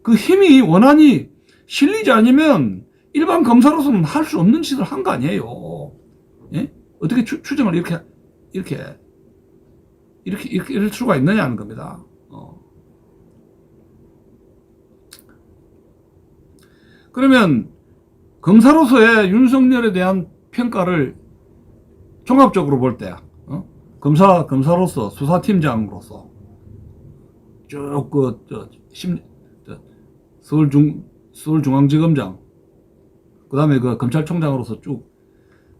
그 힘이 원한이 실리지 않으면 일반 검사로서는 할 수 없는 짓을 한 거 아니에요. 예? 어떻게 추정을 이렇게 이럴 수가 있느냐는 겁니다. 그러면 검사로서의 윤석열에 대한 평가를 종합적으로 볼 때, 검사로서, 수사팀장으로서 쭉 서울중앙지검장, 그 다음에 그 검찰총장으로서 쭉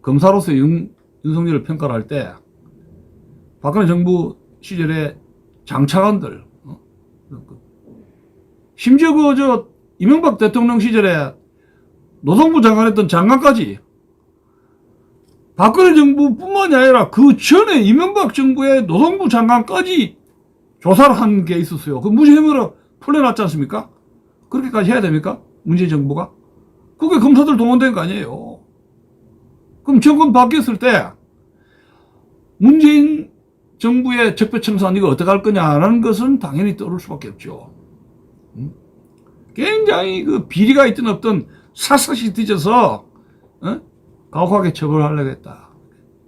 검사로서 윤석열을 평가를 할 때, 박근혜 정부 시절에 장차관들, 심지어 이명박 대통령 시절에 노동부 장관했던 장관까지 박근혜 정부뿐만이 아니라 그 전에 이명박 정부의 노동부 장관까지 조사를 한 게 있었어요. 그 무혐의로 풀려났지 않습니까? 그렇게까지 해야 됩니까? 문재인 정부가? 그게 검사들 동원된 거 아니에요. 그럼 정권 바뀌었을 때 문재인 정부의 적폐청산 이거 어떻게 할 거냐라는 것은 당연히 떠오를 수밖에 없죠. 굉장히 그 비리가 있든 없든 샅샅이 뒤져서 가혹하게 처벌하려고 했다.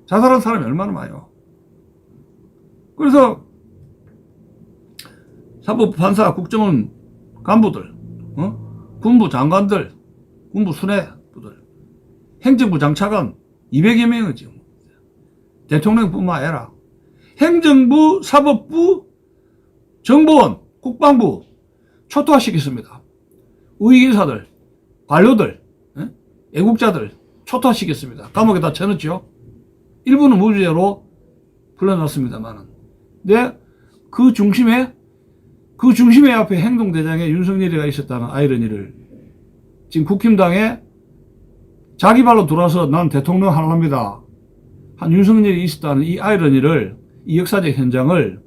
자살한 사람이 얼마나 많아요. 그래서 사법 판사, 국정원 간부들, 군부 장관들, 군부 수뇌부들, 행정부 장차관 200여 명이죠. 대통령뿐만 아니라 행정부, 사법부, 정보원, 국방부 초토화시켰습니다. 우익인사들, 관료들, 애국자들 초토화시켰습니다. 감옥에 다 쳐넣죠. 일부는 무죄로 풀려났습니다만은. 근데 그 중심에 앞에 행동대장에 윤석열이가 있었다는 아이러니를 지금 국힘당에 자기 발로 돌아서 난 대통령 하랍니다 한 윤석열이 있었다는 이 아이러니를, 이 역사적 현장을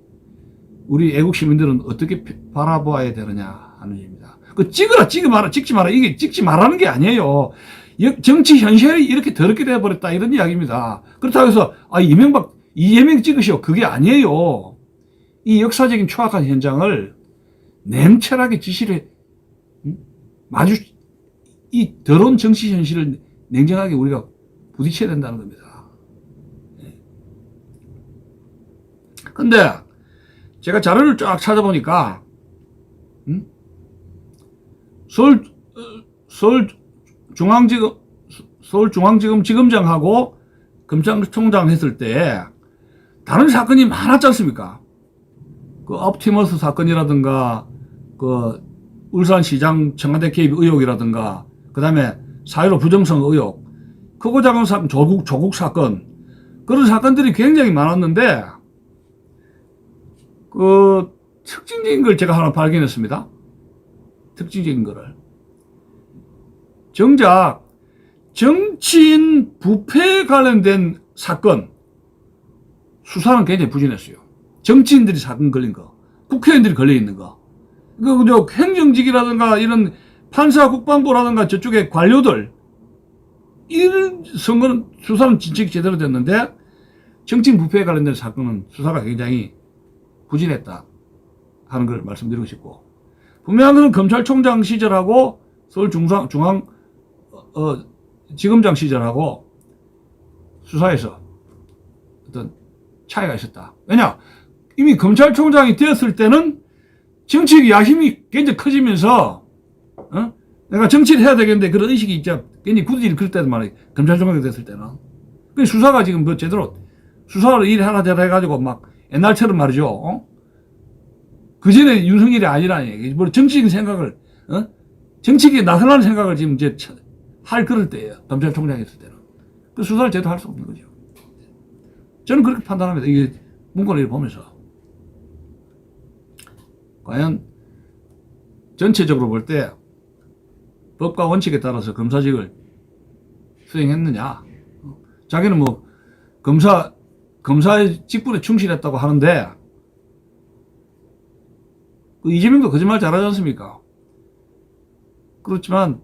우리 애국 시민들은 어떻게 바라보아야 되느냐 하는 얘기입니다. 그 찍지 마라. 이게 찍지 말라는 게 아니에요. 정치 현실이 이렇게 더럽게 되어버렸다 이런 이야기입니다. 그렇다고 해서 이재명 찍으시오 그게 아니에요. 이 역사적인 추악한 현장을 냉철하게 지시를 이 더러운 정치 현실을 냉정하게 우리가 부딪혀야 된다는 겁니다. 근데 제가 자료를 쫙 찾아보니까 서울중앙지검 지검장하고 검찰총장 했을 때 다른 사건이 많았지 않습니까? 그 옵티머스 사건이라든가 그 울산시장 청와대 개입 의혹이라든가 그 다음에 4.15 부정성 의혹, 크고 작은 사건, 조국 사건, 그런 사건들이 굉장히 많았는데 그 특징적인 걸 제가 하나 발견했습니다. 특징적인 거를. 정작 정치인 부패에 관련된 사건 수사는 굉장히 부진했어요. 정치인들이 사건 걸린 거, 국회의원들이 걸려 있는 거, 그 행정직이라든가 이런 판사, 국방부라든가 저쪽에 관료들 이런 선거는 수사는 진척이 제대로 됐는데 정치인 부패에 관련된 사건은 수사가 굉장히 부진했다 하는 걸 말씀드리고 싶고, 분명한 것은 검찰총장 시절하고 지검장 시절하고 수사에서 어떤 차이가 있었다. 왜냐? 이미 검찰총장이 되었을 때는 정치적 야심이 굉장히 커지면서 내가 정치를 해야 되겠는데 그런 의식이 있자 굉장히 굳이 그럴 때도 말이에요. 검찰총장이 됐을 때는. 그 수사가 지금 뭐 제대로 수사를 일 하나 제대로 해가지고 막 옛날처럼 말이죠. 그 전에 윤석열이 아니라는 얘기. 뭐 정치적인 생각을 정치계에 나서라는 생각을 지금 이제 할 그럴 때예요. 검찰총장이 있을 때는. 그 수사를 제대로 할 수 없는 거죠. 저는 그렇게 판단합니다. 이게 문건을 보면서. 과연 전체적으로 볼 때 법과 원칙에 따라서 검사직을 수행했느냐. 자기는 뭐 검사의 직분에 충실했다고 하는데 그 이재명도 거짓말 잘하지 않습니까? 그렇지만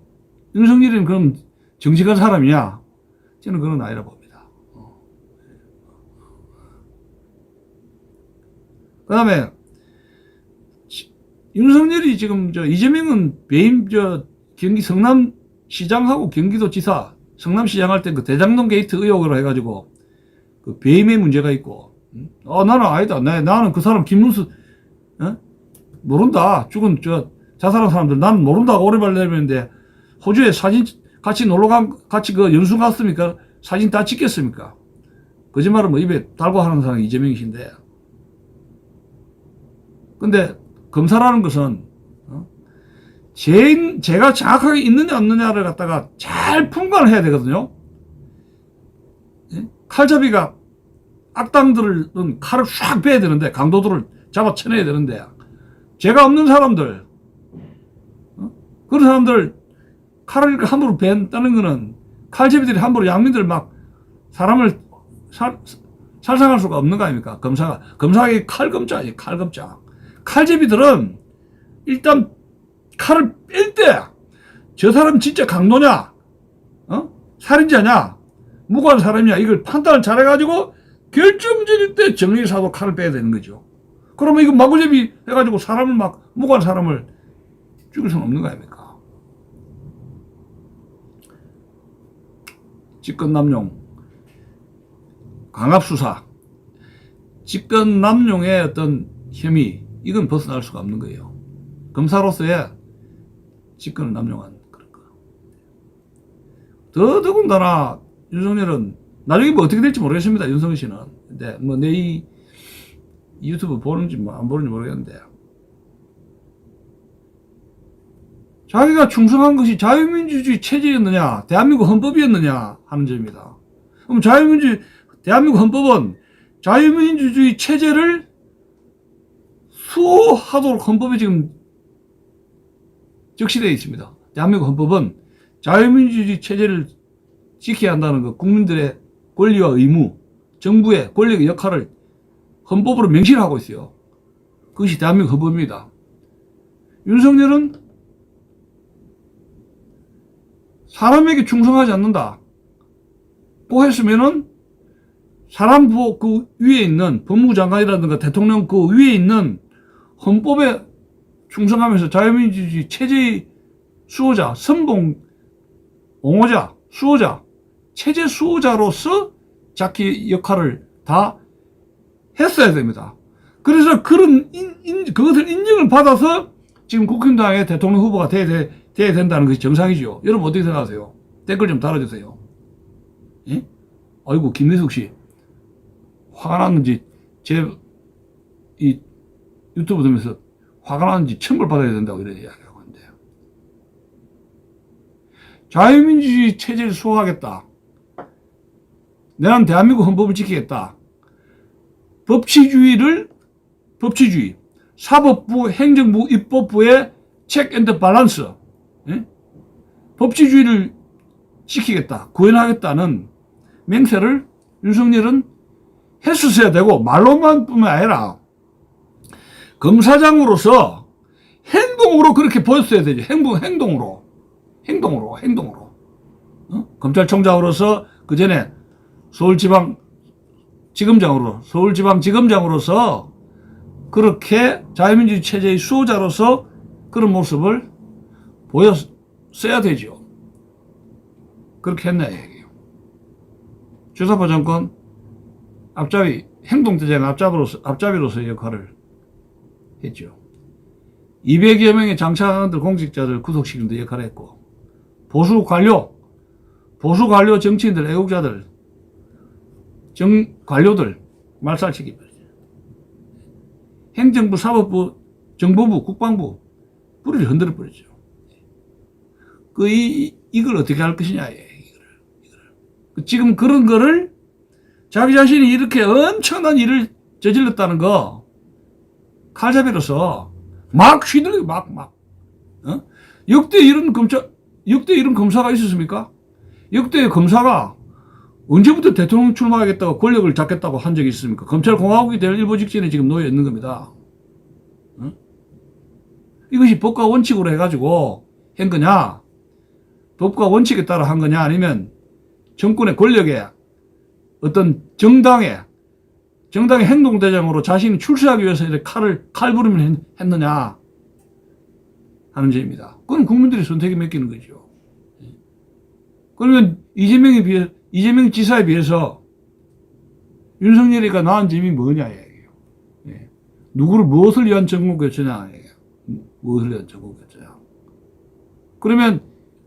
윤석열이는 그럼 정직한 사람이냐? 저는 그건 아니라 봅니다. 그 다음에 윤석열이 지금 이재명은 배임 경기 성남시장하고 경기도지사 성남시장 할 때 그 대장동 게이트 의혹으로 해가지고 그 배임의 문제가 있고, 나는 아니다. 나는 그 사람 김문수 모른다. 죽은 자살한 사람들 나는 모른다고 오래발 내밀는데 호주에 사진 같이 같이 그 연수 갔습니까? 사진 다 찍겠습니까? 거짓말은 뭐 입에 달고 하는 사람이 이재명이신데. 근데 검사라는 것은 제가 정확하게 있느냐 없느냐를 갖다가 잘 품관을 해야 되거든요. 칼잡이가 악당들은 칼을 쫙 빼야 되는데, 강도들을 잡아 쳐내야 되는데, 죄가 없는 사람들, 그런 사람들 칼을 이렇게 함부로 뺀다는 거는, 칼잡이들이 함부로 양민들 막 사람을 살상할 수가 없는 거 아닙니까? 검사가 칼검자지, 칼검자. 칼잡이들은 일단 칼을 뺄 때 저 사람 진짜 강도냐, 살인자냐, 무고한 사람이냐, 이걸 판단을 잘해가지고 결정적일 때 정리사도 칼을 빼야 되는 거죠. 그러면 이거 마구잡이 해가지고 사람을 무고한 사람을 죽일 수는 없는 거 아닙니까? 직권남용, 강압수사, 직권남용의 어떤 혐의, 이건 벗어날 수가 없는 거예요. 검사로서의 직권을 남용한 그런 거. 더군다나 윤석열은 나중에 뭐 어떻게 될지 모르겠습니다. 윤석열 씨는. 근데 뭐 내 이 유튜브 보는지 뭐 안 보는지 모르겠는데, 자기가 충성한 것이 자유민주주의 체제였느냐, 대한민국 헌법이었느냐 하는 점입니다. 그럼 대한민국 헌법은 자유민주주의 체제를 수호하도록 헌법에 지금 적시되어 있습니다. 대한민국 헌법은 자유민주주의 체제를 지켜야 한다는 것, 국민들의 권리와 의무, 정부의 권력의 역할을 헌법으로 명시를 하고 있어요. 그것이 대한민국 헌법입니다. 윤석열은 사람에게 충성하지 않는다 고 했으면은 사람 그 위에 있는 법무부 장관이라든가 대통령 그 위에 있는 헌법에 충성하면서 자유민주주의 체제의 수호자, 선봉, 옹호자, 수호자, 체제 수호자로서 자기 역할을 다 했어야 됩니다. 그래서 그것을 인정을 받아서 지금 국힘당의 대통령 후보가 돼야 된다는 것이 정상이죠. 여러분 어떻게 생각하세요? 댓글 좀 달아주세요. 예? 아이고, 김내숙 씨. 화가 났는지, 이 유튜브 보면서 화가 났는지 천벌받아야 된다고 이런 이야기하고 있는데요. 자유민주주의 체제를 수호하겠다. 나는 대한민국 헌법을 지키겠다. 법치주의, 사법부, 행정부, 입법부의 체크 앤드 밸런스, 법치주의를 지키겠다, 구현하겠다는 맹세를 윤석열은 했었어야 되고, 말로만 뿐만 아니라 검사장으로서 행동으로 그렇게 보였어야 되죠. 행동으로. 검찰총장으로서 그 전에 서울지방지검장으로서 그렇게 자유민주주의 체제의 수호자로서 그런 모습을 보였어야 되죠. 그렇게 했나 얘기예요. 주사파 정권 행동대장 앞잡이로서의 역할을 했죠. 200여 명의 장차관들, 공직자들 구속시키는 데 역할을 했고, 보수 관료 정치인들, 애국자들, 관료들 말살시키고, 행정부, 사법부, 정보부, 국방부 뿌리를 흔들어 버리죠. 이걸 어떻게 할 것이냐, 이거를. 지금 그런 거를 자기 자신이 이렇게 엄청난 일을 저질렀다는 거, 칼잡이로서 막 휘둘리고 역대 이런 검사가 있었습니까? 역대 검사가 언제부터 대통령 출마하겠다고 권력을 잡겠다고 한 적이 있습니까? 검찰공화국이 될 일보 직전에 지금 놓여 있는 겁니다. 이것이 법과 원칙으로 해가지고 한 거냐? 법과 원칙에 따라 한 거냐? 아니면 정권의 권력에 어떤 정당의 행동대장으로 자신이 출세하기 위해서 이렇게 칼부림을 했느냐? 하는 점입니다. 그건 국민들의 선택에 맡기는 거죠. 그러면 이재명 지사에 비해서 윤석열이가 나은 점이 뭐냐, 이게요. 예. 누구를 무엇을 위한 전국교체냐, 이게요. 무엇을 위한 전국교체냐. 그러면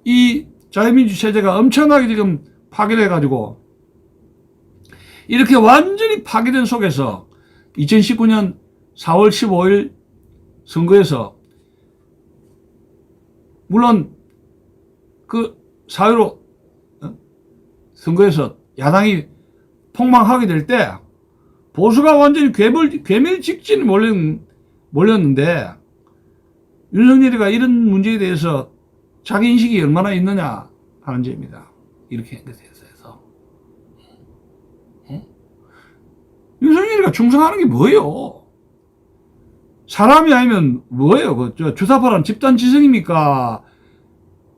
이 자유민주 체제가 엄청나게 지금 파괴돼가지고 이렇게 완전히 파괴된 속에서 2019년 4월 15일 선거에서 물론 그 4.15 선거에서 야당이 폭망하게 될 때 보수가 완전히 괴멸 직진에 몰렸는데 윤석열이가 이런 문제에 대해서 자기 인식이 얼마나 있느냐 하는 점입니다. 이렇게 한 것에 대해서. 윤석열이가 충성하는 게 뭐예요? 사람이 아니면 뭐예요? 주사파란 집단지성입니까?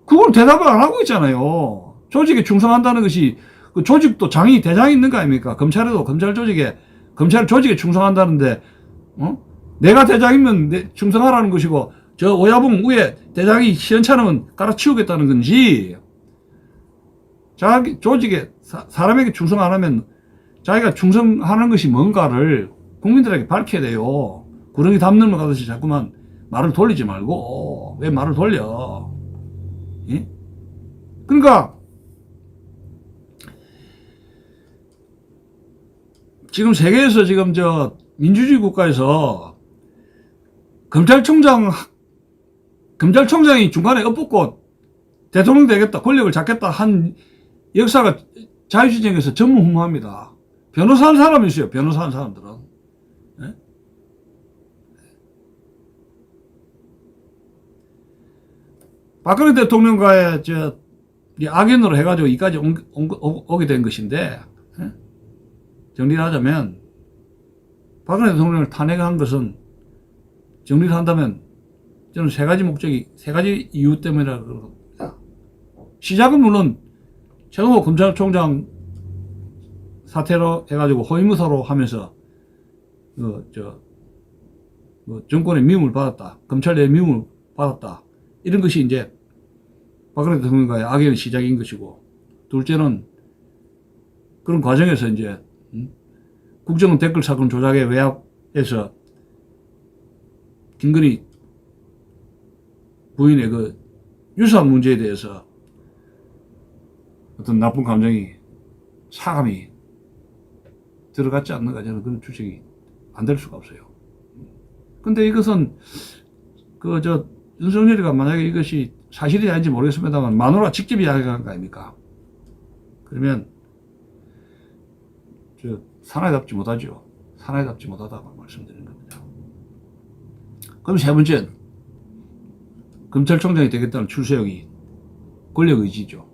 그걸 대답을 안 하고 있잖아요. 조직에 충성한다는 것이 그 조직도 대장이 있는 거 아닙니까? 검찰에도 검찰 조직에 충성한다는데, 내가 대장이면 충성하라는 것이고, 저 오야봉 위에 대장이 시원찮으면 깔아치우겠다는 건지, 자기 조직에, 사람에게 충성 안 하면 자기가 충성하는 것이 뭔가를 국민들에게 밝혀야 돼요. 구렁이 담 넘어가듯이 자꾸만 말을 돌리지 말고, 왜 말을 돌려? 예? 그러니까, 지금 세계에서 지금 민주주의 국가에서 검찰총장이 중간에 엇붙고 대통령 되겠다, 권력을 잡겠다 한 역사가 자유시장에서 전무후무합니다. 변호사 하는 사람이 있어요, 변호사 하는 사람들은. 네? 박근혜 대통령과의 악연으로 해가지고 이까지 오게 된 것인데, 네? 정리를 하자면, 박근혜 대통령을 탄핵한 것은, 정리를 한다면, 저는 세 가지 이유 때문이라고 그럽니다. 시작은 물론, 최동호 검찰총장 사태로 해가지고 호위무사로 하면서, 정권의 미움을 받았다. 검찰 내 미움을 받았다. 이런 것이 이제, 박근혜 대통령과의 악연의 시작인 것이고, 둘째는, 그런 과정에서 이제, 국정원 댓글 사건 조작에 외압해서 김건희 부인의 그 유산 문제에 대해서 어떤 나쁜 감정이 사감이 들어갔지 않는가, 저는 그런 추측이 안 될 수가 없어요. 근데 이것은 윤석열이가 만약에 이것이 사실이 아닌지 모르겠습니다만 마누라 직접 이야기한 거 아닙니까? 그러면 사나이답지 못하죠. 사나이답지 못하다고 말씀드리는 겁니다. 그럼 세 번째는 검찰총장이 되겠다는 출세욕이 권력 의지죠.